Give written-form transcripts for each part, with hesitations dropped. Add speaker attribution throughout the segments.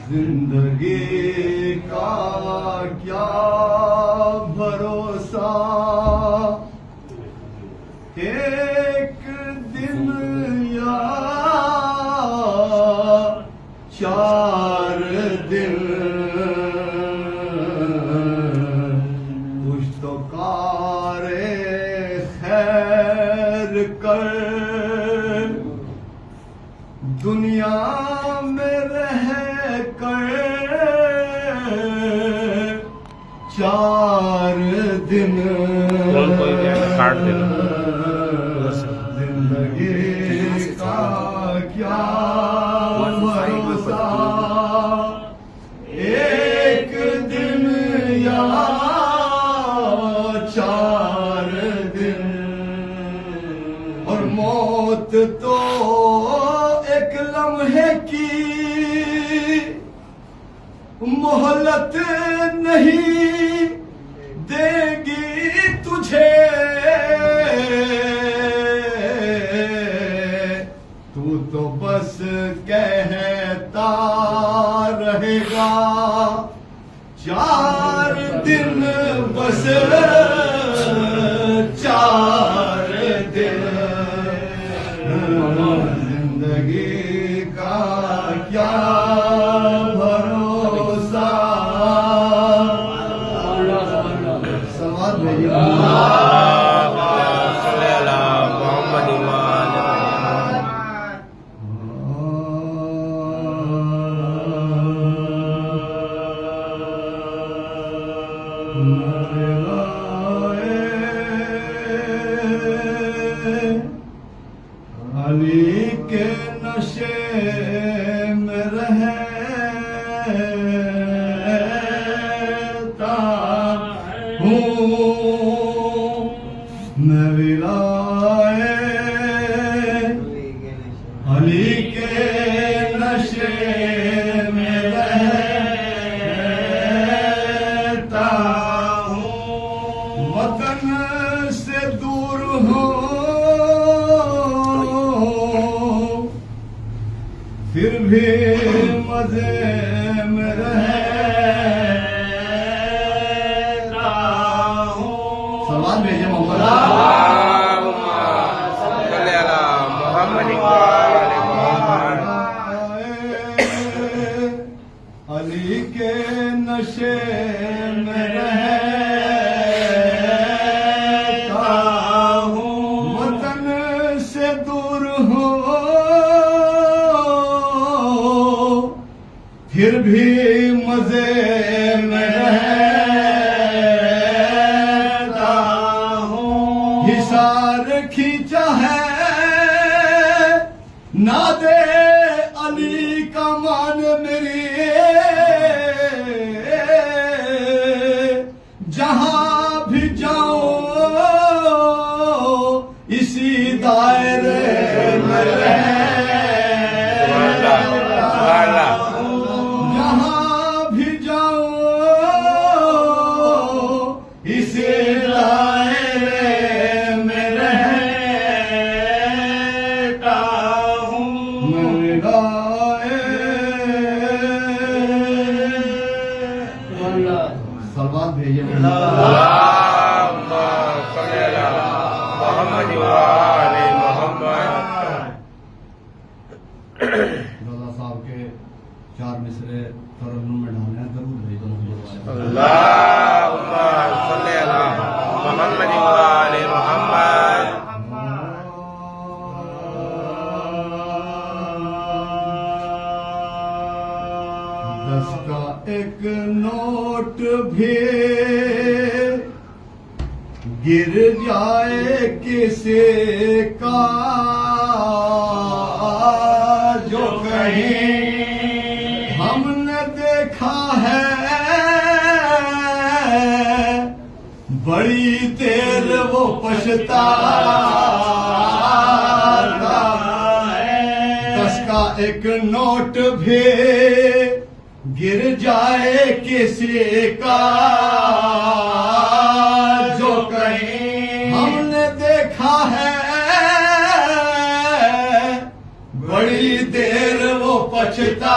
Speaker 1: زندگی کا کیا بھروسہ، ایک دن یا 4 دن، کچھ تو کار خیر کر، دنیا میں رہ کر 4 دن، زندگی کا کیا بھروسہ، ایک دن یا 4 دن، اور موت تو ایک لمحے کی مہلت نہیں دے گی تجھے، تو بس کہتا رہے گا 4 دن، بس 4 دن، زندگی کا کیا بھروسہ، سوال علی کے نشے میں رہتا ہوں میں، ولائے علی کے نشے میں رہتا ہوں، وطن سے دور ہوں پھر بھی مزے میں رہتا ہوں، سوال بھیجے محمد علی کے نشے میں رہتا ہوں، وطن سے دور ہوں پھر بھی مزے میں رہتا ہوں، حصار کھینچا ہے نادے علی کا مان میری، جہاں بھی جاؤں اسی دائرے میں جہاں بھی جاؤں اسی دائرے میں رہتا ہوں، سلوات بھیجے رضا صاحب کے 4 مصرے ترنم میں ڈالے ہیں، ضرور بھیج دو مجھے،
Speaker 2: اللہم صلی علی محمد و آل محمد۔
Speaker 1: دس کا ایک نوٹ بھی گر جائے کسی کا، جو کہیں ہم نے دیکھا ہے بڑی دیر وہ پچھتاتا ہے، 10 کا ایک نوٹ بھی گر جائے کسی کا، جو کہیں ہم نے دیکھا ہے بڑی دیر وہ پچھتا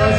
Speaker 1: 10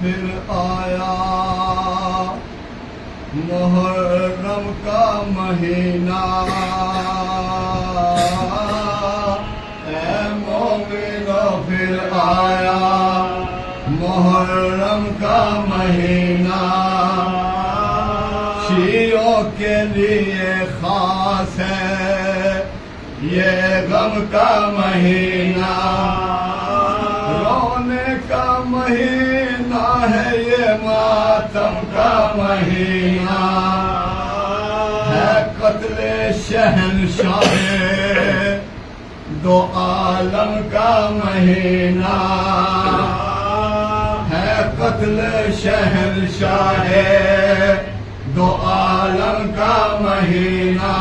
Speaker 1: پھر آیا محرم کا مہینہ، اے مومنو پھر آیا محرم کا مہینہ، شیعوں کے لیے خاص ہے یہ غم کا مہینہ، رونے کا مہینہ ہے یہ ماتم کا مہینہ، ہے قتل شہنشاہ دو عالم کا مہینہ، ہے قتل شہنشاہ دو عالم کا مہینہ،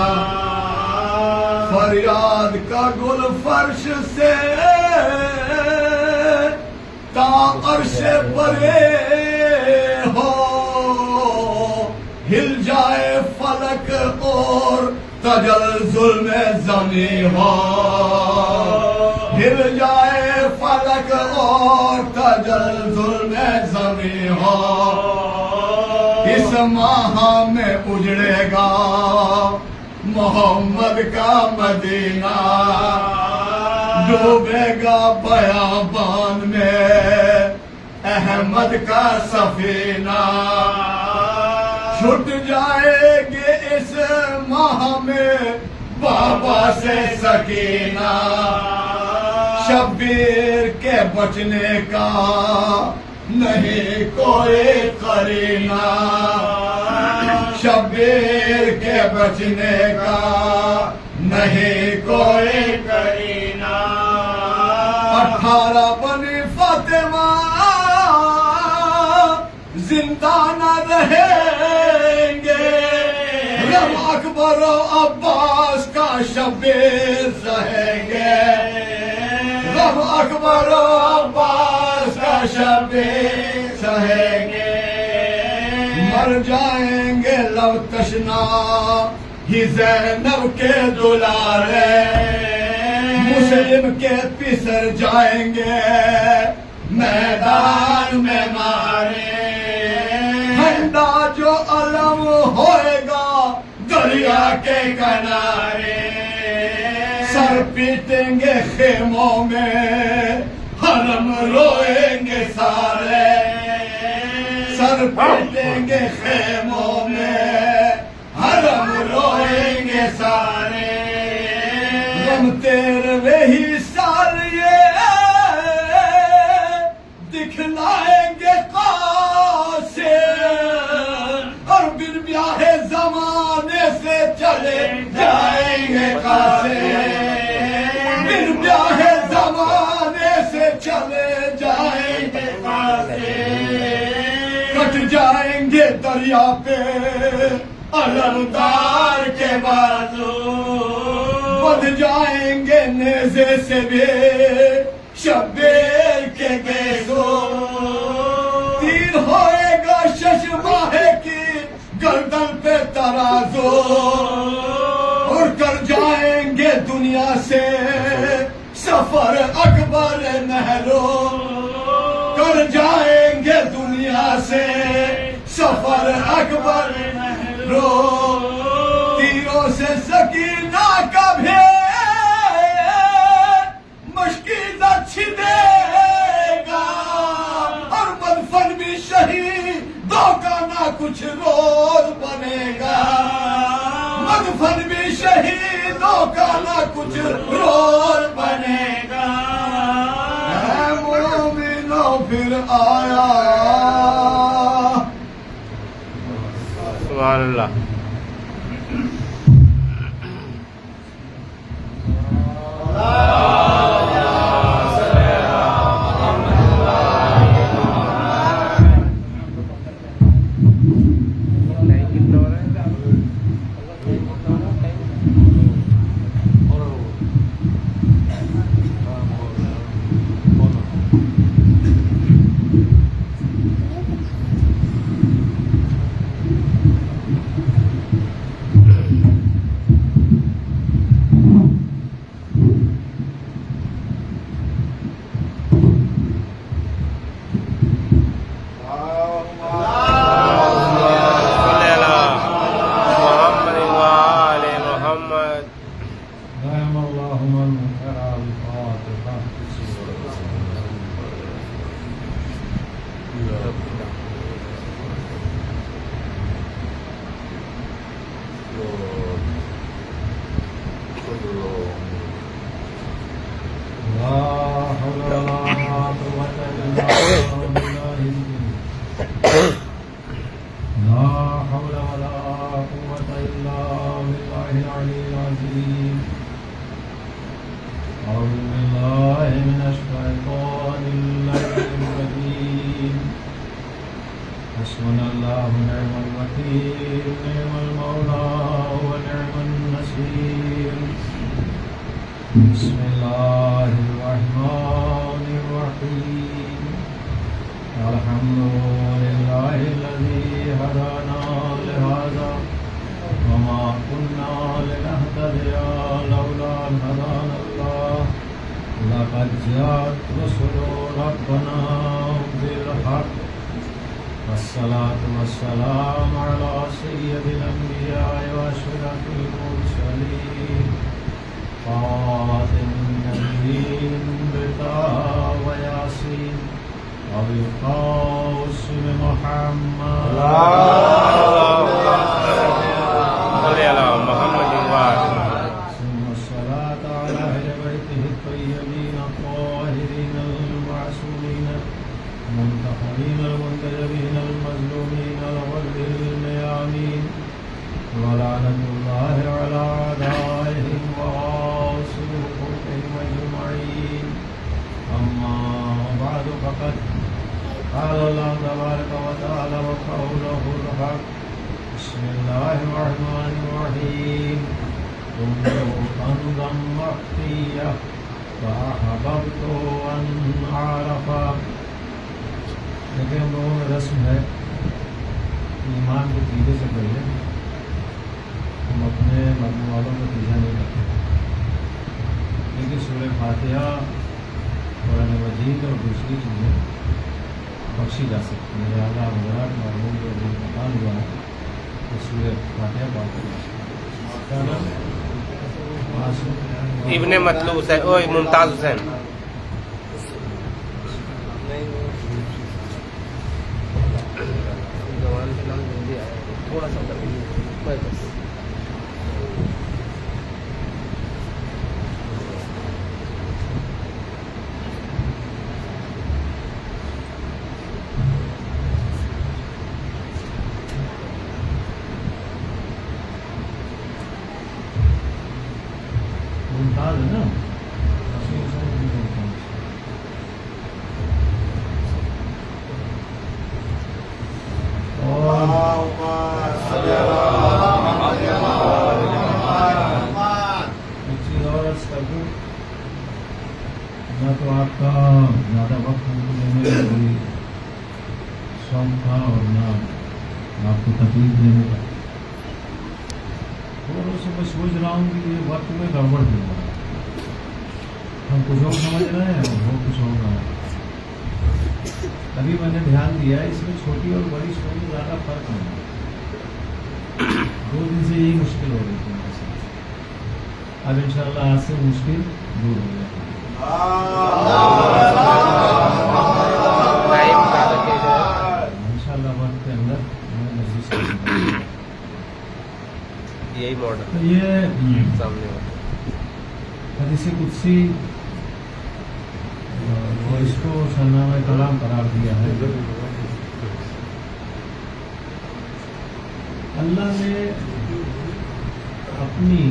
Speaker 1: فریاد کا گل فرش سے تا عرش پرے ہو، ہل جائے فلک اور تجل میں زمین ہو، ہل جائے فلک اور تجل میں زمین ہو، اس ماہ میں اجڑے گا محمد کا مدینہ، ڈوبے گا بیابان میں احمد کا سفینہ، چھٹ جائے گے اس ماہ میں بابا سے سکینہ، شبیر کے بچنے کا نہیں کوئی قرینہ، شبیر کے بچنے کا نہیں کوئی قرینہ، 18 بنی فاطمہ زندہ نہ رہیں گے، غم اکبر و عباس کا شبیر سہیں گے، غم اکبر و عباس کا شبیر سہیں گے، مر جائیں گے لو تشنا ہی زینب کے دلارے، مسلم کے پسر جائیں گے میدان میں مارے، ہنڈا جو علم ہوئے گا دریا کے کنارے، سر پیٹیں گے خیموں میں حرم روئیں گے سارے، سر پیٹیں گے خیموں میں حرم روئیں گے سارے، غم تیرے ہی سال یہ دکھلائیں گے قاسم، اور بن بیاہ زمانے سے چلے جائیں گے قاسم، بن بیاہ زمانے سے چلے جائیں گے قاسم، کٹ جائیں گے دریا پہ علمدار کے بازو، بندھ جائیں گے نیزے سے بھی شبیر کے گیسو، تیر ہوئے گا ششماہ کی گردن پہ ترازو، اڑ کر جائیں گے دنیا سے سفر اکبر نہرو، کر جائیں گے دنیا سے سفر اکبر نہرو، تیروں سے سکینہ کا بھی مشکل چھدے گا، اور مدفن بھی شہیدوں کا نہ کچھ روز بنے گا، مدفن بھی شہیدوں کا نہ کچھ روز بنے گا، اے مومنو پھر آیا
Speaker 2: سبحان اللہ.
Speaker 3: حسبنا الله ونعم الوكيل، نعم المولى ونعم النصير. بسم الله الرحمن الرحيم. الحمد لله الذي هدانا لهذا وما كنا لنهتدي لولا أن هدانا الله. لقد جاءت رسل ربنا بالحق، والصلاة والسلام على سيد الأنبياء وأشرف المرسلين، خاتم النبيين بطه وياسين وبالقاسم محمد.
Speaker 2: صل على محمد
Speaker 3: ثم الصلاة على أهل بيته الطيبين الطاهرين المعصومين المنتخبين المنتجبين المظلومين الغر الميامين، ولعنة الله على أعدائهم وغاصب حقوقهم أجمعين. أما بعد فقد قال الله تبارك وتعالى وقوله الحق. بسم الله الرحمن الرحيم. كنت كنزا مخفيا فأحببت أن أعرف. لیکن ہم لوگوں میں رسم ہے ایمان کے عقیدے سے پہلے ہم اپنے مرنے والوں کا تیجا نہیں کرتے، لیکن سورہ فاتحہ، قرآن مجید اور دوسری چیزیں بخشی جا سکتی ہیں. لہٰذا حضرات مرحوم جو ابھی انتقال ہوا ہے تو سورہ فاتحہ پڑھ کر
Speaker 2: ابن مطلوب حسین او ممتاز حسین. تھوڑا سا
Speaker 3: ممتاز ہے نا. نہ تو آپ کا زیادہ وقت لینے میں کوئی شوق تھا اور نہ آپ کو تکلیف دینے کا. تھوڑا سا میں سوچ رہا ہوں کہ یہ وقت میں گڑبڑ دے رہا ہے. ہم کچھ اور سمجھ رہے ہیں اور وہ کچھ اور رہا ہے. ابھی میں نے دھیان دیا ہے اس میں چھوٹی اور بڑی سوچ میں زیادہ فرق نہیں ہے. 2 دن سے یہی مشکل ہو رہی تھی میرے ساتھ. اب انشاءاللہ آج سے مشکل دور ہو جائے گی. انشاءاللہ وقت کے اندر میں مجلس
Speaker 2: یہی
Speaker 3: تو
Speaker 2: ماڈل
Speaker 3: یہ
Speaker 2: سامنے ہوتا
Speaker 3: حدیث قدسی وہ اس کو سرنامہ کلام قرار دیا ہے. اللہ نے اپنی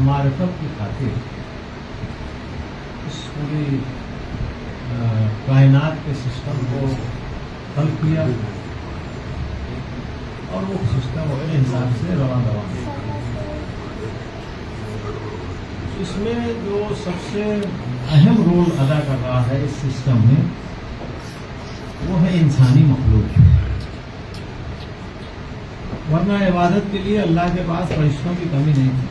Speaker 3: معرفت کی خاطر اس پوری کائنات کے سسٹم کو حل کیا اور وہ سسٹم اپنے حساب سے رواں ہے. اس میں جو سب سے اہم رول ادا کر رہا ہے اس سسٹم میں وہ ہے انسانی مخلوق. ورنہ عبادت کے لیے اللہ کے پاس فرشتوں کی کمی نہیں تھی.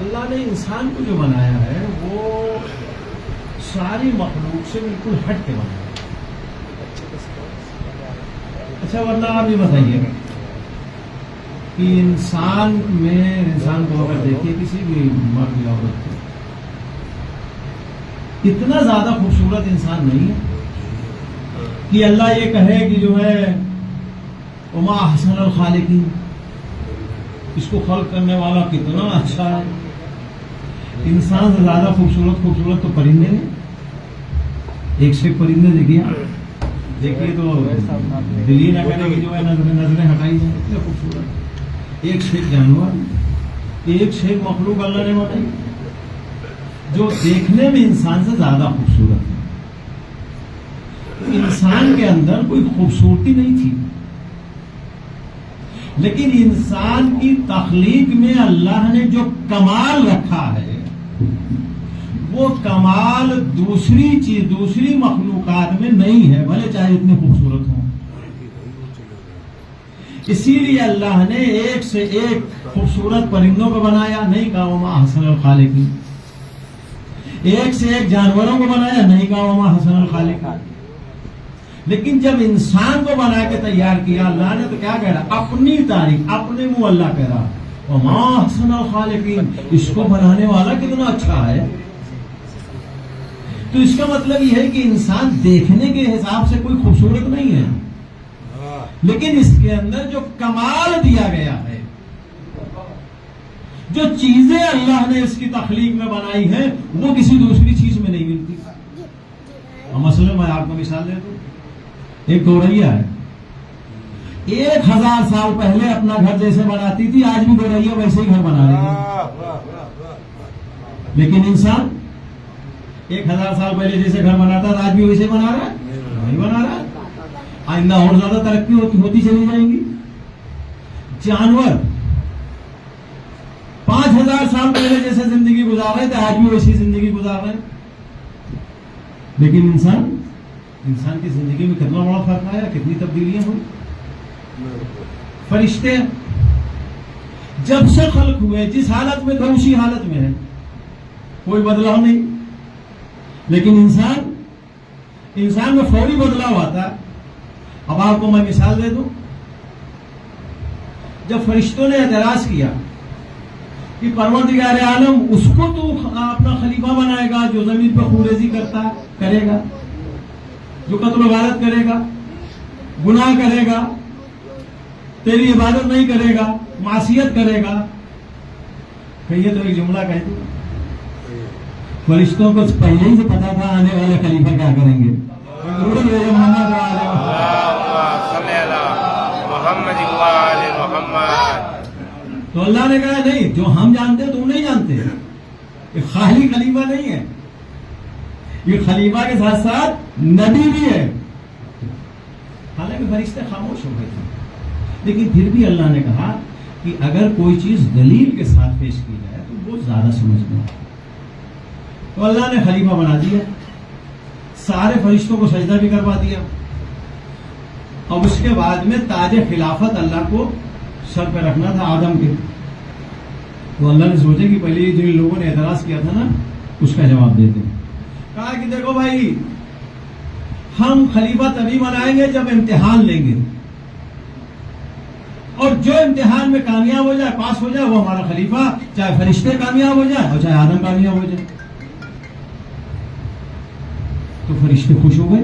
Speaker 3: اللہ نے انسان کو جو بنایا ہے وہ ساری مخلوق سے بالکل ہٹ کے بنایا. اچھا ورنہ آپ یہ بتائیے کہ انسان کو اگر دیکھیے کسی بھی مرد یا عورت کو اتنا زیادہ خوبصورت انسان نہیں ہے کہ اللہ یہ کہے کہ جو ہے وما احسن الخالقین، اس کو خلق کرنے والا کتنا اچھا ہے. انسان سے زیادہ خوبصورت تو پرندے ہیں. ایک سے ایک پرندے دیکھیے تو دل ہی نہ کرے کہ جو ہے نظریں ہٹائی جائیں. اتنے خوبصورت ایک سے ایک جانور، ایک سے ایک مخلوق اللہ نے بنائی جو دیکھنے میں انسان سے زیادہ خوبصورت ہے. انسان کے اندر کوئی خوبصورتی نہیں تھی، لیکن انسان کی تخلیق میں اللہ نے جو کمال رکھا ہے وہ کمال دوسری مخلوقات میں نہیں ہے، بھلے چاہے اتنے خوبصورت ہوں. اسی لیے اللہ نے ایک سے ایک خوبصورت پرندوں کو بنایا، نہیں کہا وما احسن الخالقین. ایک سے ایک جانوروں کو بنایا، نہیں کہا وما احسن الخالقین. لیکن جب انسان کو بنا کے تیار کیا اللہ نے تو کیا کہہ رہا؟ اپنی تعریف اپنے منہ اللہ کہہ رہا وما احسن الخالقین، اس کو بنانے والا کتنا اچھا ہے. تو اس کا مطلب یہ ہے کہ انسان دیکھنے کے حساب سے کوئی خوبصورت نہیں ہے، لیکن اس کے اندر جو کمال دیا گیا ہے، جو چیزیں اللہ نے اس کی تخلیق میں بنائی ہیں وہ کسی دوسری چیز میں نہیں ملتی. مثلا میں آپ کو مثال دے دوں، ایک گوریا ہے 1000 سال پہلے اپنا گھر جیسے بناتی تھی، آج بھی گوریا ویسے ہی گھر بنا رہی ہے. لیکن انسان 1000 سال پہلے جیسے گھر بناتا تھا آج بھی ویسے بنا رہا ہے؟ نہیں بنا رہا. آئندہ اور زیادہ ترقی ہوتی چلی جائیں گی. جانور 5000 سال پہلے جیسے زندگی گزار رہے تھے آج بھی ویسی زندگی گزار رہے ہیں. لیکن انسان کی زندگی میں کتنا بڑا فرق آیا، کتنی تبدیلیاں ہوئی. فرشتے جب سے خلق ہوئے جس حالت میں تھے اسی حالت میں ہے، کوئی بدلاؤ نہیں. لیکن انسان میں فوری بدلاؤ آتا. اب آپ کو میں مثال دے دوں، جب فرشتوں نے اعتراض کیا کہ پروردگار عالم اس کو تو اپنا خلیفہ بنائے گا جو زمین پہ خونریزی کرے گا، جو قتل و غارت کرے گا، گناہ کرے گا، تیری عبادت نہیں کرے گا، معصیت کرے گا. کہیے تو ایک جملہ کہہ دوں، فرشتوں کو پہلے ہی سے پتا تھا آنے والے خلیفہ کیا کریں گے. تو اللہ نے کہا نہیں، جو ہم جانتے تم نہیں جانتے. یہ خالی خلیفہ نہیں ہے، یہ خلیفہ کے ساتھ ساتھ نبی بھی ہے. حالانکہ فرشتے خاموش ہو گئے تھے، لیکن پھر بھی اللہ نے کہا کہ اگر کوئی چیز دلیل کے ساتھ پیش کی جائے تو وہ زیادہ سمجھنا ہے. تو اللہ نے خلیفہ بنا دیا، سارے فرشتوں کو سجدہ بھی کروا دیا. اب اس کے بعد میں تاج خلافت اللہ کو سر پہ رکھنا تھا آدم کے. تو اللہ نے سوچا کہ پہلے جو لوگوں نے اعتراض کیا تھا نا اس کا جواب دیتے. کہا کہ دیکھو بھائی، ہم خلیفہ تبھی بنائیں گے جب امتحان لیں گے، اور جو امتحان میں کامیاب ہو جائے، پاس ہو جائے، وہ ہمارا خلیفہ، چاہے فرشتے کامیاب ہو جائے اور چاہے آدم کامیاب ہو جائے. تو فرشتے خوش ہو گئے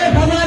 Speaker 3: 1000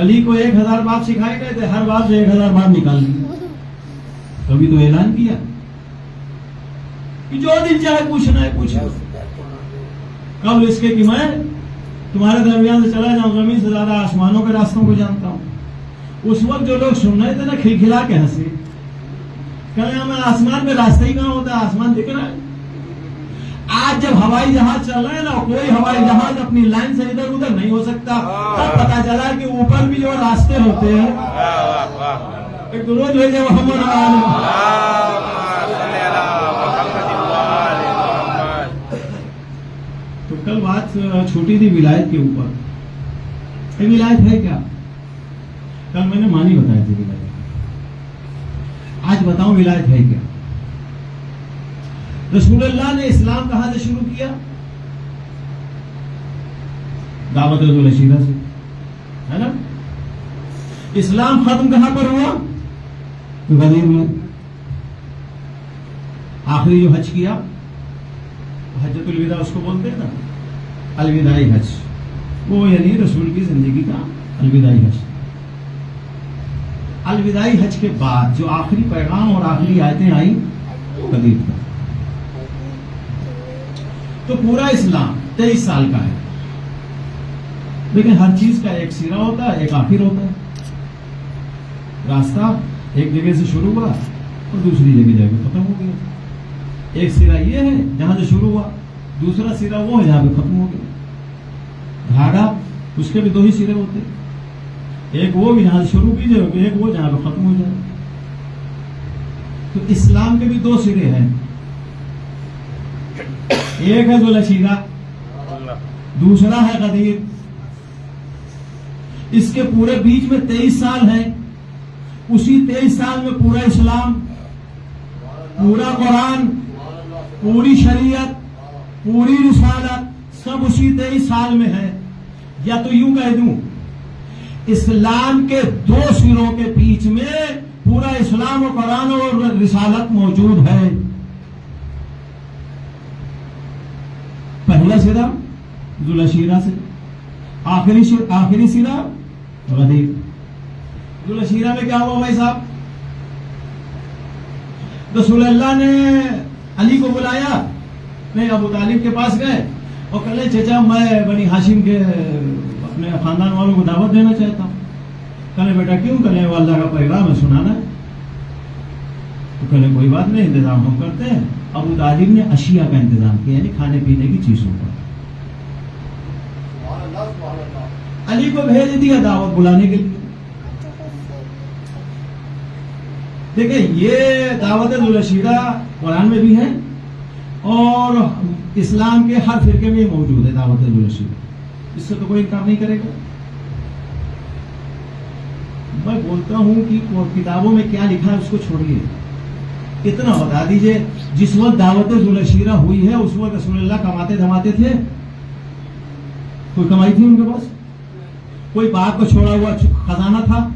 Speaker 3: علی کو 1000 بات سکھائے گئے تھے, ہر بات سے 1000 بات نکال دی. کبھی تو اعلان کیا کہ جو دل چاہے پوچھنا ہے پوچھنا. قبل اس کے کہ میں تمہارے درمیان سے چلا جاؤں, زمین سے زیادہ آسمانوں کے راستوں کو جانتا ہوں. اس وقت جو لوگ سن رہے تھے نا, کھلکھلا کے ہنسے, کہنے ہمیں آسمان میں راستہ ہی کہاں ہوتا ہے, آسمان دکھ رہا ہے. آج جب ہوائی جہاز چل رہے ہیں نا, کوئی ہوائی جہاز اپنی لائن سے ادھر ادھر نہیں ہو سکتا, تب پتا چلا کہ اوپر بھی جو راستے ہوتے ہیں. ایک درود بھیجے محمد تو کل بات چھوٹی تھی ولایت کے اوپر. یہ ولایت ہے کیا؟ کل میں نے معنی بتایا تھی ولایت. آج بتاؤں ولایت ہے کیا. رسول اللہ نے اسلام کہاں سے شروع کیا؟ دعوت ذوالشیرہ سے, ہے نا. اسلام ختم کہاں پر ہوا؟ غدیر میں. آخری جو حج کیا, حجۃ الوداع اس کو بولتے ہیں نا, الوداعی حج, وہ یعنی رسول کی زندگی کا الوداعی حج. الوداعی حج کے بعد جو آخری پیغام اور آخری آیتیں آئیں, غدیر کا. تو پورا اسلام 23 سال کا ہے, لیکن ہر چیز کا ایک سرا ہوتا ہے, ایک آخر ہوتا ہے. راستہ ایک جگہ سے شروع ہوا اور دوسری جگہ جا کے ختم ہو گیا. ایک سرا یہ ہے جہاں سے شروع ہوا, دوسرا سرا وہ ہے جہاں پہ ختم ہو گیا. دھاگا اس کے بھی 2 ہی سرے ہوتے, ایک وہ بھی جہاں سے شروع کی جائے, ایک وہ جہاں پہ ختم ہو جائے. تو اسلام کے بھی 2 سرے ہیں, ایک ہے ذوالشیرہ, دوسرا ہے غدیر. اس کے پورے بیچ میں 23 سال ہیں. اسی 23 سال میں پورا اسلام, پورا قرآن, پوری شریعت, پوری رسالت سب اسی 23 سال میں ہے. یا تو یوں کہہ دوں, اسلام کے 2 سروں کے بیچ میں پورا اسلام و قرآن اور رسالت موجود ہے. پہلا سرا ذوالشیرہ سے, آخری سرا غدیر. ذوالشیرہ میں کیا ہوا بھائی صاحب؟ رسول اللہ نے علی کو بلایا, نہیں ابو طالب کے پاس گئے اور کہنے چچا میں بنی ہاشم کے اپنے خاندان والوں کو دعوت دینا چاہتا ہوں. کہنے بیٹا کیوں؟ کہنے وہ اللہ کا پیغام ہے, سنانا ہے. تو کہنے کوئی بات نہیں, انتظام ہم کرتے ہیں. ابو طالب نے اشیاء کا انتظام کیا, یعنی کھانے پینے کی چیزوں کا. علی کو بھیج دیا دعوت بلانے کے لیے. دیکھیں یہ دعوت ذوالشیرہ قرآن میں بھی ہے اور اسلام کے ہر فرقے میں موجود ہے دعوت ذوالشیرہ. اس سے تو کوئی انکار نہیں کرے گا. میں بولتا ہوں کہ کتابوں میں کیا لکھا ہے اس کو چھوڑیے, اتنا بتا دیجئے جس وقت دعوت ذوالشیرہ ہوئی ہے اس وقت رسول اللہ کماتے دھماتے تھے؟ کوئی کمائی تھی ان کے پاس؟ کوئی باپ کو چھوڑا ہوا خزانہ تھا؟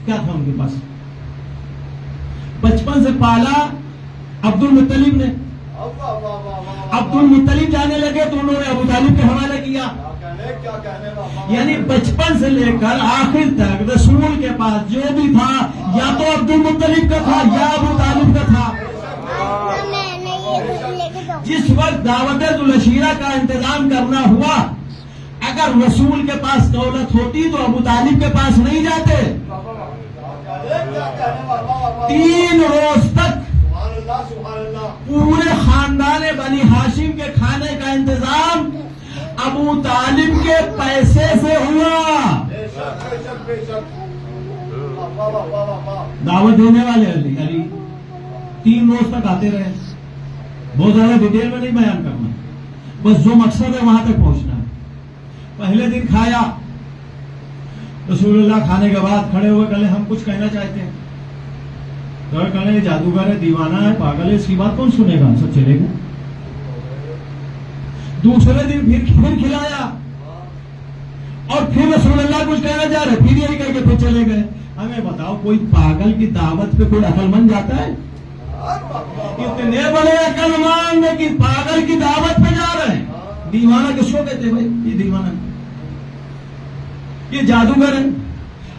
Speaker 3: کیا تھا ان کے پاس؟ بچپن سے پالا عبد المطلب نے. عبد المطلب جانے لگے تو انہوں نے ابو طالب کے حوالے کیا. یعنی بچپن سے لے کر آخر تک رسول کے پاس جو بھی تھا یا تو عبد المطلب کا تھا یا ابو طالب کا تھا. جس وقت دعوت ذوالشیرہ کا انتظام کرنا ہوا, اگر رسول کے پاس دولت ہوتی تو ابو طالب کے پاس نہیں جاتے. 3 روز تک پورے خاندان بنی ہاشم کے کھانے کا انتظام ابو طالب کے پیسے سے ہوا. دعوت دینے والے علی 3 روز تک آتے رہے. بہت زیادہ ڈیٹیل میں نہیں بیان کرنا, بس جو مقصد ہے وہاں تک پہنچنا ہے. پہلے دن کھایا, رسول اللہ کھانے کے بعد کھڑے ہوئے کہنے ہم کچھ کہنا چاہتے ہیں. تو کہنے جادوگر ہے, دیوانہ ہے, پاگل ہے, اس کی بات کون سنے گا, سب چلے گا. دوسرے دن پھر کھلایا اور پھر رسول اللہ کچھ کہنا چاہ رہے, پھر یہی کہہ کے پھر چلے گئے. ہمیں بتاؤ کوئی پاگل کی دعوت پہ کوئی عقل مند جاتا ہے؟ اتنے بڑے عقل مند کہ پاگل کی دعوت پہ جا رہے ہیں. دیوانہ کس کو کہتے ہیں بھائی؟ یہ دیوانہ, یہ جادوگر ہے.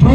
Speaker 4: 2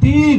Speaker 4: 3।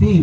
Speaker 4: 3।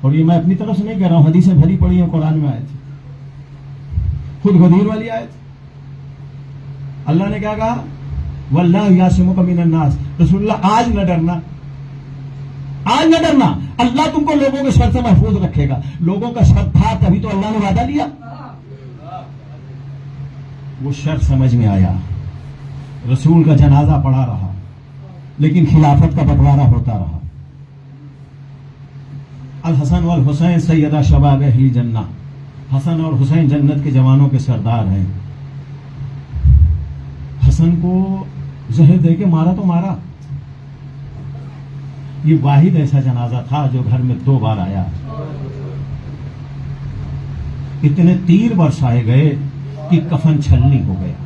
Speaker 4: اور یہ میں اپنی طرف سے نہیں کہہ رہا ہوں، حدیثیں بھری پڑی ہیں قرآن میں آئے تھے، خود غدیر والی آئے تھے. اللہ نے کیا کہا؟ واللہ یعصمک من الناس. رسول اللہ آج نہ ڈرنا، آج نہ ڈرنا، اللہ تم کو لوگوں کے شر سے محفوظ رکھے گا. لوگوں کا شر تھا تبھی تو اللہ نے وعدہ لیا. وہ شر سمجھ میں آیا، رسول کا جنازہ پڑا رہا، لیکن خلافت کا بٹوارا ہوتا رہا. الحسن والحسین سیدہ شباب اہل جنہ. حسن اور حسین جنت کے جوانوں کے سردار ہیں. حسن کو زہر دے کے مارا تو مارا. یہ واحد ایسا جنازہ تھا جو گھر میں 2 بار آیا. اتنے تیر برسائے گئے کہ کفن چھلنی ہو گیا،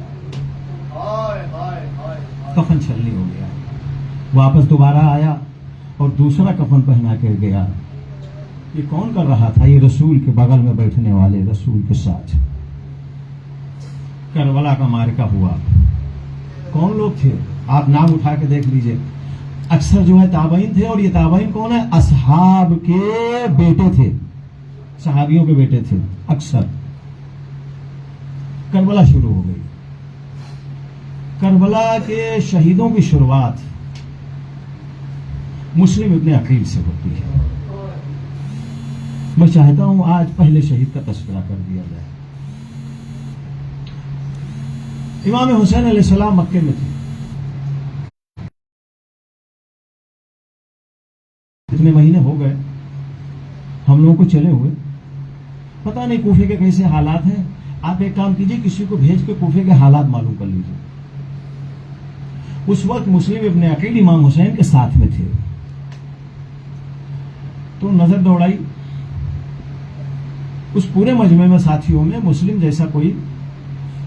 Speaker 4: کفن چھلنی ہو گیا. واپس دوبارہ آیا اور دوسرا کفن پہنا کے گیا. یہ کون کر رہا تھا؟ یہ رسول کے بغل میں بیٹھنے والے رسول کے ساتھ. کربلا کا معرکہ ہوا. کون لوگ تھے؟ آپ نام اٹھا کے دیکھ لیجئے. اکثر جو ہے تابعین تھے، اور یہ تابعین کون ہے؟ اصحاب کے بیٹے تھے، صحابیوں کے بیٹے تھے اکثر. کربلا شروع ہو گئی. کربلا کے شہیدوں کی شروعات مسلم ابن عقیل سے ہوتی ہے. میں چاہتا ہوں آج پہلے شہید کا تذکرہ کر دیا جائے. امام حسین علیہ السلام مکے میں تھے. اتنے مہینے ہو گئے ہم لوگوں کو چلے ہوئے، پتہ نہیں کوفے کے کیسے حالات ہیں. آپ ایک کام کیجئے، کسی کو بھیج کے کوفے کے حالات معلوم کر لیجئے. اس وقت مسلم ابن عقیل امام حسین کے ساتھ میں تھے. تو نظر دوڑائی، اس پورے مجمع میں ساتھیوں میں مسلم جیسا کوئی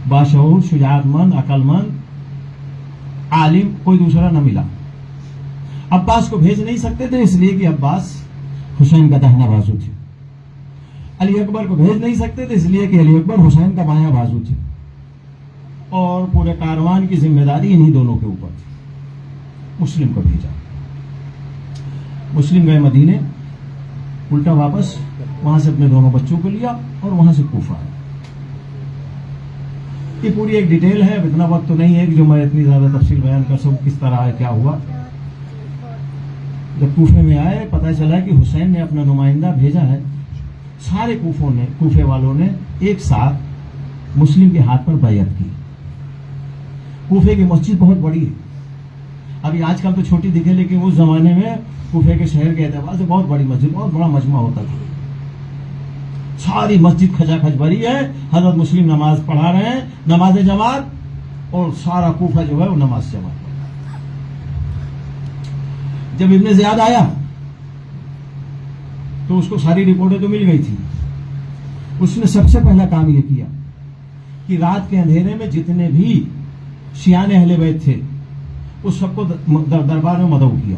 Speaker 4: باشعور، شجاعت مند، عقل مند، عالم کوئی دوسرا نہ ملا. عباس کو بھیج نہیں سکتے تھے اس لیے کہ عباس حسین کا داہنا بازو تھے. علی اکبر کو بھیج نہیں سکتے تھے اس لیے کہ علی اکبر حسین کا بایاں بازو تھے. اور پورے کاروان کی ذمہ داری انہی دونوں کے اوپر تھی. مسلم کو بھیجا. مسلم گئے مدینے، الٹا واپس وہاں سے اپنے دونوں بچوں کو لیا اور وہاں سے کوفہ آیا. یہ پوری ایک ڈیٹیل ہے، اتنا وقت تو نہیں ہے کہ جو میں اتنی زیادہ تفصیل بیان کر سکوں کس طرح ہے، کیا ہوا. جب کوفے میں آئے پتہ چلا کہ حسین نے اپنا نمائندہ بھیجا ہے. سارے کوفے والوں نے ایک ساتھ مسلم کے ہاتھ پر بیعت کی. کوفے کی مسجد بہت بڑی ہے. ابھی آج کل تو چھوٹی دکھے، لیکن اس زمانے میں کوفے کے شہر کے اعتبار سے بہت بڑی مسجد، بہت بڑا مجمع ہوتا تھا. ساری مسجد کھچا کھچ بھری ہے. حضرت مسلم نماز پڑھا رہے ہیں، نماز جماعت، اور سارا کوفہ جو ہے وہ نماز جماعت. جب ابن زیاد آیا تو اس کو ساری رپورٹیں تو مل گئی تھی. اس نے سب سے پہلا کام یہ کیا کہ رات کے اندھیرے میں جتنے بھی شیعان اہل بیت تھے اس سب کو دربار میں مدعو کیا.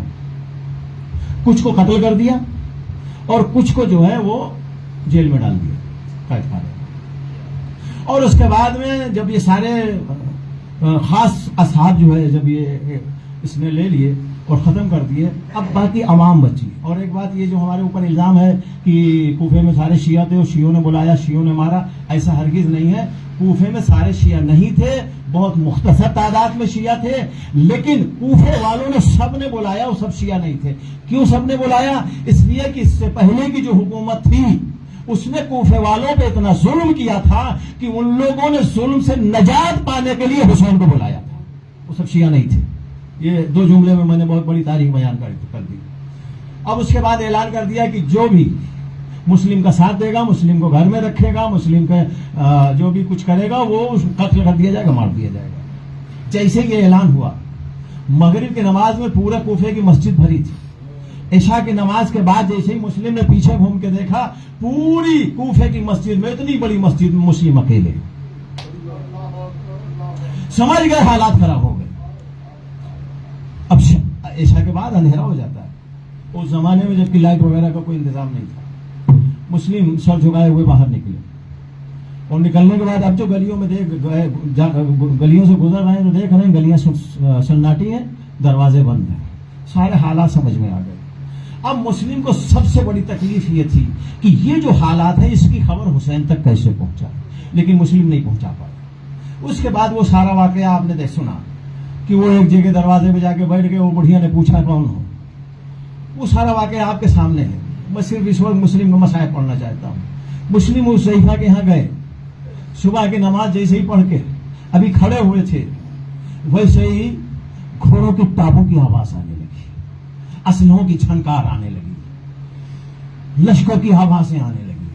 Speaker 4: کچھ کو قتل کر دیا اور کچھ کو جو ہے وہ جیل میں ڈال دیا، قید خانے. اور اس کے بعد میں جب یہ سارے خاص اصحاب جو ہے جب یہ اس نے لے لیے اور ختم کر دیے، اب باقی عوام بچی. اور ایک بات یہ جو ہمارے اوپر الزام ہے کہ کوفے میں سارے شیعہ تھے اور شیعوں نے بلایا، شیعوں نے مارا، ایسا ہرگز نہیں ہے. کوفے میں سارے شیعہ نہیں تھے، بہت مختصر تعداد میں شیعہ تھے، لیکن کوفے والوں نے سب نے بلایا، وہ سب شیعہ نہیں تھے. کیوں سب نے بلایا؟ اس لیے کہ اس سے پہلے کی جو حکومت تھی اس نے کوفے والوں پہ اتنا ظلم کیا تھا کہ ان لوگوں نے ظلم سے نجات پانے کے لیے حسین کو بلایا تھا. وہ سب شیعہ نہیں تھے. یہ 2 جملے میں نے بہت بڑی تاریخ بیان کر دی. اب اس کے بعد اعلان کر دیا کہ جو بھی مسلم کا ساتھ دے گا، مسلم کو گھر میں رکھے گا، مسلم کا جو بھی کچھ کرے گا وہ قتل کر دیا جائے گا، مار دیا جائے گا. جیسے یہ اعلان ہوا، مغرب کی نماز میں پورے کوفے کی مسجد بھری تھی. عشاء کی نماز کے بعد جیسے ہی مسلم نے پیچھے گھوم کے دیکھا، پوری کوفے کی مسجد میں، اتنی بڑی مسجد میں مسلم اکیلے. سمجھ گئے حالات خراب ہو گئے. اب عشاء کے بعد اندھیرا ہو جاتا ہے. اس زمانے میں جبکہ لائٹ وغیرہ کا کوئی انتظام نہیں تھا. مسلم سر جھکائے ہوئے باہر نکلے، اور نکلنے کے بعد اب جو گلیوں میں گلیوں سے گزر رہے ہیں تو دیکھ رہے ہیں گلیاں سناٹی ہیں، دروازے بند ہیں. سارے حالات سمجھ میں آ گئے. اب مسلم کو سب سے بڑی تکلیف یہ تھی کہ یہ جو حالات ہے اس کی خبر حسین تک کیسے پہنچا، لیکن مسلم نہیں پہنچا پایا۔ اس کے بعد وہ سارا واقعہ آپ نے سنا کہ وہ ایک جگہ دروازے پہ جا کے بیٹھ گئے، وہ بڑھیا نے پوچھا کون ہو، وہ سارا واقعہ آپ کے سامنے ہے۔ میں صرف اس وقت مسلم کو مسائل پڑھنا چاہتا ہوں۔ مسلم حذیفہ کے یہاں گئے، صبح کی نماز جیسے ہی پڑھ کے ابھی کھڑے ہوئے تھے، ویسے ہی گھوڑوں کی ٹاپوں کی آواز آنے لگی، اسلحوں کی چھنکار آنے لگی، لشکر کی آوازیں آنے لگی۔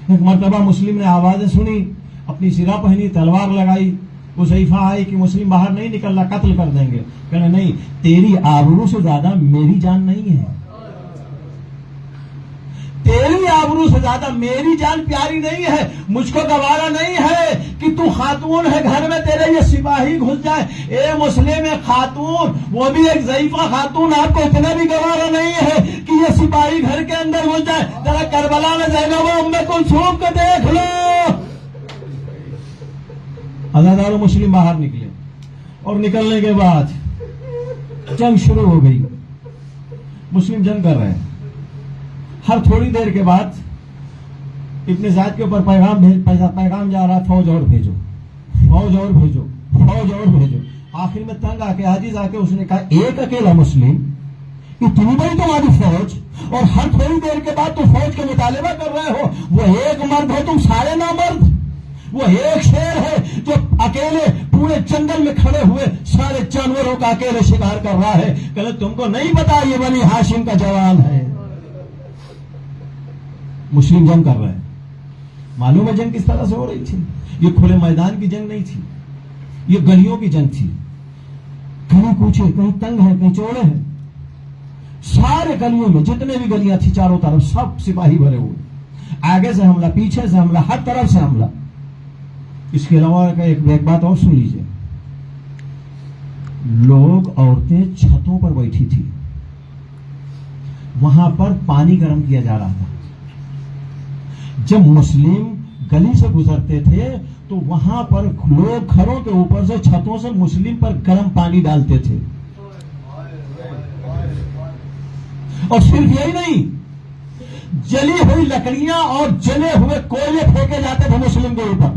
Speaker 4: ایک مرتبہ مسلم نے آوازیں سنی، اپنی سرا پہنی، تلوار لگائی، حذیفہ آئی کہ مسلم باہر نہیں نکلنا، قتل کر دیں گے۔ کہنے نہیں، تیری آبرو سے زیادہ میری جان نہیں ہے، تیری آبرو سے زیادہ میری جان پیاری نہیں ہے، مجھ کو گوارا نہیں ہے کہ تو خاتون ہے گھر میں تیرے یہ سپاہی گھس جائے۔ اے مسلم خاتون، وہ بھی ایک ضعیفہ خاتون، آپ کو اتنا بھی گوارا نہیں ہے کہ یہ سپاہی گھر کے اندر گھس جائے؟ ذرا کربلا میں زینب و ام کلثوم کو دیکھ لو۔ عزادارو مسلم باہر نکلے، اور نکلنے کے بعد جنگ شروع ہو گئی۔ مسلم جنگ کر رہے ہیں، ہر تھوڑی دیر کے بعد ابن زیاد کے اوپر پیغام جا رہا، فوج اور بھیجو، فوج اور بھیجو، فوج اور بھیجو۔ آخر میں تنگ آ کے عاجز آ کے اس نے کہا، ایک اکیلا مسلم، اتنی بڑی تمہاری فوج، اور ہر تھوڑی دیر کے بعد تم فوج کا مطالبہ کر رہے ہو؟ وہ ایک مرد ہو، تم سارے نامرد۔ وہ ایک شیر ہے جو اکیلے پورے جنگل میں کھڑے ہوئے سارے جانوروں کا اکیلے شکار کر رہا ہے۔ کہ تم کو نہیں پتا یہ بنی ہاشم کا جوان ہے۔ مسلم جنگ کر رہے ہیں، معلوم ہے جنگ کس طرح سے ہو رہی تھی؟ یہ کھلے میدان کی جنگ نہیں تھی، یہ گلیوں کی جنگ تھی۔ کہیں کوچے، کہیں تنگ ہے، کہیں چوڑے ہیں، سارے گلیوں میں جتنے بھی گلیاں تھی چاروں طرف سب سپاہی بھرے ہوئے، آگے سے حملہ، پیچھے سے حملہ، ہر طرف سے حملہ۔ اس کے علاوہ ایک بات اور سن لیجئے، لوگ، عورتیں چھتوں پر بیٹھی تھی، وہاں پر پانی گرم کیا جا رہا تھا۔ جب مسلم گلی سے گزرتے تھے تو وہاں پر لوگ گھروں کے اوپر سے، چھتوں سے مسلم پر گرم پانی ڈالتے تھے۔ اور صرف یہی نہیں، جلی ہوئی لکڑیاں اور جلے ہوئے کوئلے پھینکے جاتے تھے مسلم کے اوپر۔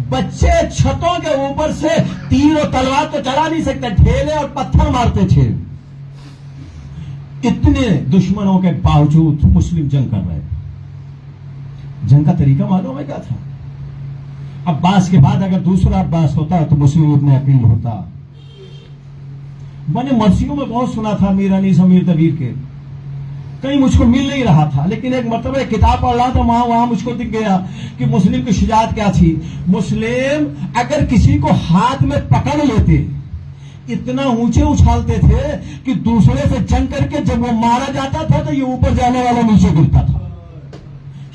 Speaker 4: بچے چھتوں کے اوپر سے تیر اور تلوار تو چلا نہیں سکتے، ڈھیلے اور پتھر مارتے تھے۔ اتنے دشمنوں کے باوجود مسلم جنگ کر رہے۔ جنگ کا طریقہ معلوم ہے کیا تھا؟ عباس کے بعد اگر دوسرا عباس ہوتا تو مسلم ابن عقیل ہوتا۔ میں نے مرثیوں میں بہت سنا تھا میر انیس امیر دبیر کے، کہیں مجھ کو مل نہیں رہا تھا، لیکن ایک مرتبہ ایک کتاب پڑھ رہا تھا، وہاں مجھ کو دکھ گیا کہ مسلم کی شجاعت کیا تھی۔ مسلم اگر کسی کو ہاتھ میں پکڑ لیتے، اتنا اونچے اچھالتے تھے کہ دوسرے سے جنگ کر کے جب وہ مارا جاتا تھا تو یہ اوپر جانے والا نیچے گرتا تھا۔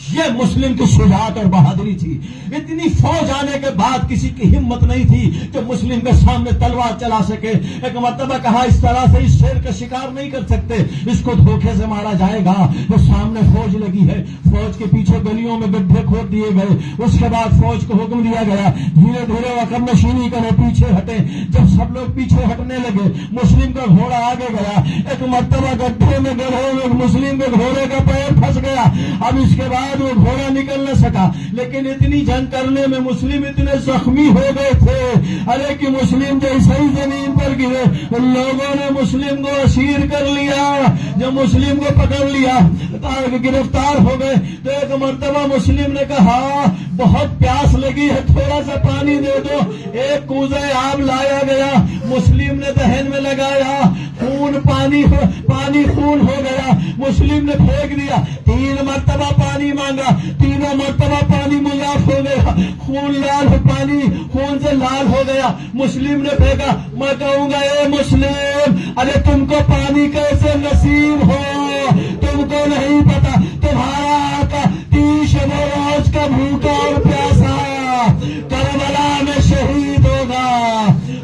Speaker 4: یہ مسلم کی شجاعت اور بہادری تھی۔ اتنی فوج آنے کے بعد کسی کی ہمت نہیں تھی کہ مسلم کے سامنے تلوار چلا سکے۔ ایک مرتبہ کہا، اس طرح سے اس شیر کا شکار نہیں کر سکتے، اس کو دھوکے سے مارا جائے گا۔ وہ سامنے فوج لگی ہے، فوج کے پیچھے گلیوں میں گڈھے کھود دیے گئے۔ اس کے بعد فوج کو حکم دیا گیا، دھیرے دھیرے عقب نشینی کرے، پیچھے ہٹے۔ جب سب لوگ پیچھے ہٹنے لگے، مسلم کا گھوڑا آگے گیا۔ ایک مرتبہ گڈھے میں گڑھے میں مسلم کے گھوڑے کا پیر پھنس گیا۔ اب اس کے بعد وہ گھوڑا نکل نہ سکا، لیکن اتنی جنگ کرنے میں مسلم اتنے زخمی ہو گئے تھے، ارے کہ مسلم جیسے ہی زمین پر گرے، ان لوگوں نے مسلم کو اسیر کر لیا۔ جب مسلم کو پکڑ لیا، گرفتار ہو گئے، تو ایک مرتبہ مسلم نے کہا، بہت پیاس لگی ہے، تھوڑا سا پانی دے دو۔ ایک کوزہ آب لایا گیا، مسلم نے دہن میں لگایا، پانی خون ہو گیا، مسلم نے پھینک دیا۔ 3 مرتبہ پانی مانگا، تینوں مرتبہ پانی مضاف ہو گیا، پانی خون سے لال ہو گیا۔ مسلم نے پھینکا۔ میں کہوں گا، اے مسلم، ارے تم کو پانی کیسے نصیب ہو؟ تم کو نہیں پتا، تمہارا آقا 30 شب و روز کا بھوکا اور پیاسا کربلا میں شہید ہوگا۔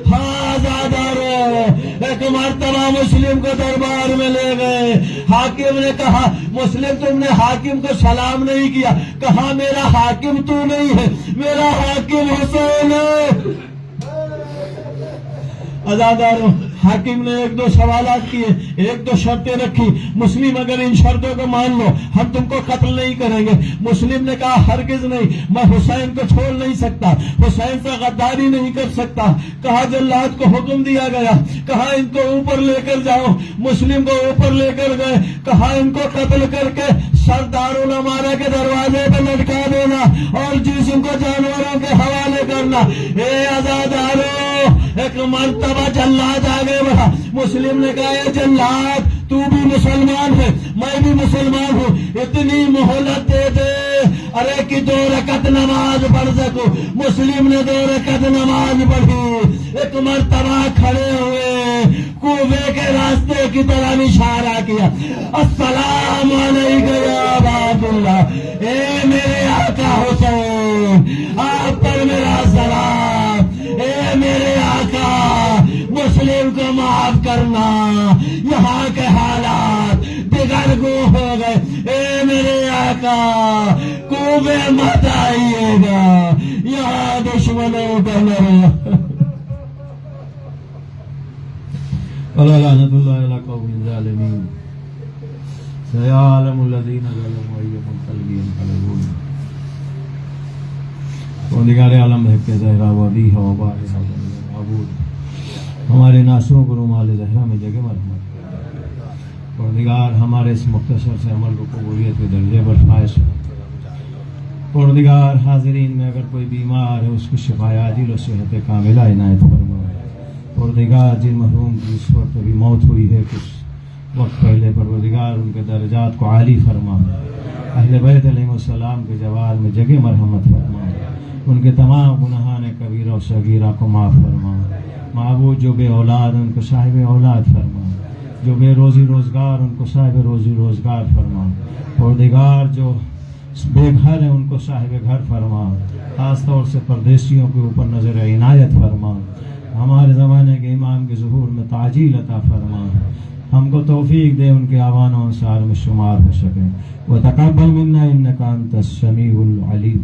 Speaker 4: ہاں زادارو، ایک مرتبہ مسلم کو دربار میں لے گئے۔ حاکم نے کہا، مسلم تم نے حاکم کو سلام نہیں کیا۔ کہا، میرا حاکم تو نہیں ہے، میرا حاکم حسین ہے۔ عزادارو، حاکم نے ایک دو سوالات کیے، ایک دو شرطیں رکھی، مسلم اگر ان شرطوں کو مان لو ہم تم کو قتل نہیں کریں گے۔ مسلم نے کہا ہرگز نہیں، میں حسین کو چھوڑ نہیں سکتا، حسین سے غداری نہیں کر سکتا۔ کہا جلاد کو حکم دیا گیا، کہا ان کو اوپر لے کر جاؤ۔ مسلم کو اوپر لے کر گئے، کہا ان کو قتل کر کے سردار العمارہ کے دروازے پہ لٹکا دینا اور جسم کو جانوروں کے حوالے کرنا۔ اے عزادارو، ایک مرتبہ جلاد آگے بڑھا۔ مسلم نے کہا اے جلاد تو بھی مسلمان ہے، میں بھی مسلمان ہوں، اتنی مہلت دے دے ارے کہ 2 رکعت نماز پڑھ سکوں۔ مسلم نے 2 رکعت نماز پڑھی، ایک مرتبہ کھڑے ہوئے، کوفے کے راستے کی طرف اشارہ کیا، السلام علیکم یا ابا عبداللہ، اے میرے آقا حسین آپ پر میرا سلام، اے میرے آقا مسلم کو معاف کرنا، یہاں کے حالات دگرگوں ہو گئے، اے میرے آقا کوفے مت آئیے گا، یہاں دشمنوں کا لڑا۔ لعنت اللہ علی قوم الظالمین، سیعلم الذین ظلموا ای منقلب ینقلبون۔ پروردگار عالم ہے کہ زہرا وادی ہے وبار ہے معبود، ہمارے ناسوں کو رومال زہرا میں جگہ مرحمت۔ پروردگار ہمارے اس مختصر سے عمل کو قبولیت کے درجے پر فائز ہو۔ پروردگار حاضرین میں اگر کوئی بیمار ہے اس کو شفا عاجل و صحت کاملہ عنایت فرما۔ پروردگار جن محروم کی اس وقت ابھی موت ہوئی ہے کچھ وقت پہلے، پروردگار ان کے درجات کو عالی فرما، اہل بیت علیہ السلام کے جوار میں جگہ مرحمت فرما، ان کے تمام گناہان کبیرہ و صغیرہ کو معاف فرما۔ معبود جو بے اولاد ان کو صاحب اولاد فرما، جو بے روزی روزگار ان کو صاحب روزی روزگار فرما۔ پروردگار جو بے گھر ہیں ان کو صاحب گھر فرما، خاص طور سے پردیسیوں کے اوپر نظر عنایت فرما۔ ہمارے زمانے کے امام کے ظہور میں تعجیل عطا فرما، ہم کو توفیق دے ان کے آوان و انصار میں شمار ہو سکیں۔ وتقبل منا انک انت السمیع العلیم۔